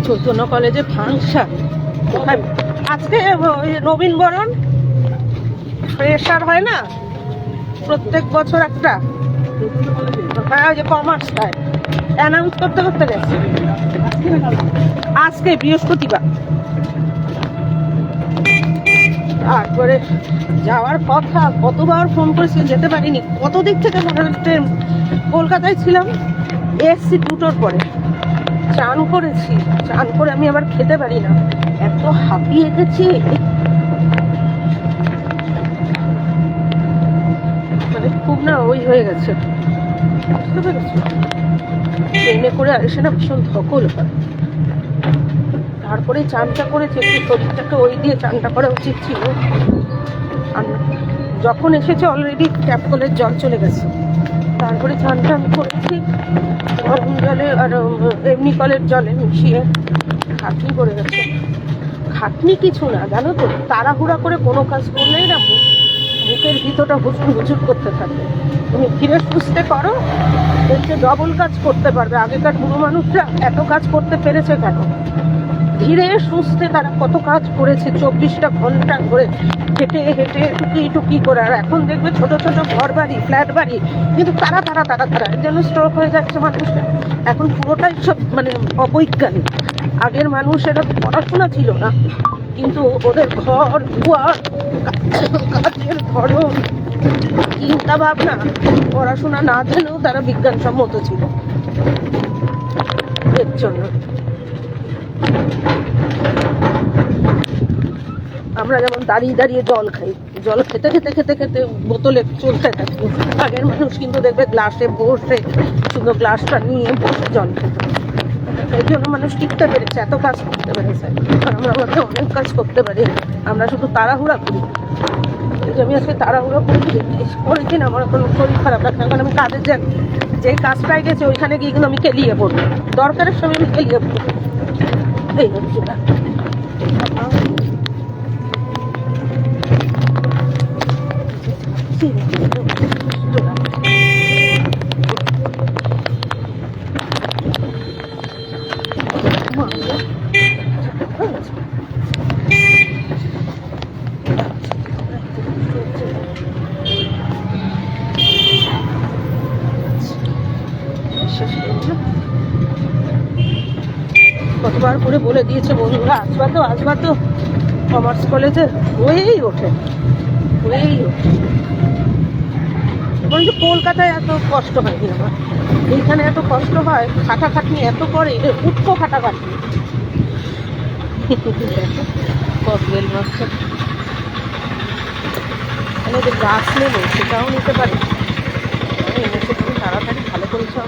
চৈতন্য কলেজে ফাংশন। আজকে নবীনবরণ ফ্রেশার হয় না প্রত্যেক বছর একটা, হ্যাঁ ওই যে কমার্সটায় অ্যানাউন্স করতে করতে গেছে আজকে বৃহস্পতিবার। তারপরে যাওয়ার কথা, কতবার ফোন করেছি যেতে পারিনি। কত দিক থেকে কলকাতায় ছিলাম, এসছি দুটোর পরে, চান করেছি, চান করে আমি আবার খেতে পারি না, এত হাঁপিয়ে গেছি। মানে খুব না ওই হয়ে গেছে, বুঝতে পেরেছি। ট্রেনে করে আসে না ভীষণ ধকল হয়। তারপরে চানটা করেছে, একটু শরীরটাকে ওই দিয়ে চানটা করা উচিত ছিল। যখন এসেছে অলরেডি ট্যাপ কলের জল চলে গেছে। তারপরে চান টান করেছি গরম জলে আর এমনি কলের জলে মিশিয়ে। খাটনি করে গেছে, খাটনি কিছু না জানো তো, তাড়াহুড়া করে কোনো কাজ করলেই না বুকের ভিতরটা হুচুর হুচুর করতে থাকে। তুমি ধীরে সুস্থে করো, দেখতে ডবল কাজ করতে পারবে। আগেকার বুড়ো মানুষরা এত কাজ করতে পেরেছে কেন? ধীরে সুস্থে তারা কত কাজ করেছে, 24টা ঘন্টা করে হেঁটে হেঁটে টুকি টুকি করে। আর এখন দেখবে ছোট ছোট ঘর বাড়ি, ফ্ল্যাট বাড়ি, কিন্তু তারা এর জন্য স্ট্রোক হয়ে যাচ্ছে মানুষের। এখন পুরোটাই সব মানে অবৈজ্ঞানিক। আগের মানুষেরা পড়াশোনা ছিল না, কিন্তু ওদের ঘর দুয়ার, কাজের ধরন, চিন্তা ভাবনা, পড়াশোনা না জেনেও তারা বিজ্ঞানসম্মত ছিল। এর জন্য আমরা যেমন দাঁড়িয়ে দাঁড়িয়ে জল খাই, জল খেতে খেতে খেতে খেতে বোতলে চলতে থাকি। আগের মানুষ কিন্তু দেখবে গ্লাসে বসে, শুধু গ্লাসটা নিয়ে বসে জল খেত। এই জন্য মানুষ টিকতে পেরেছে, এত কাজ করতে পেরেছে। আর আমরা মধ্যে অনেক কাজ করতে পারি, আমরা শুধু তাড়াহুড়া করি। আমি আজকে তাড়াহুড়ো করেছি না, আমার কোনো শরীর খারাপ লাগছে। এখন আমি কাজের যে কাজটায় গেছে ওইখানে গিয়ে কিন্তু আমি কেলিয়ে পড়বো, দরকারের সময় আমি কেলিয়ে পড়বো। এই হচ্ছে না। কতবার করে বলে দিয়েছে বন্ধুরা, আসবা তো কমার্স কলেজে হয়েই ওঠে। বলছি কলকাতায় এত কষ্ট হয়নি আমার, এইখানে এত কষ্ট হয়। খাটাখাটনি এত করে, উঠকো খাটাখাটনি। কসবেল মারছে, এখানে যে গাছ নেবো সেটাও নিতে পারি। এনেছে তুমি তাড়াতাড়ি ভালো করেছো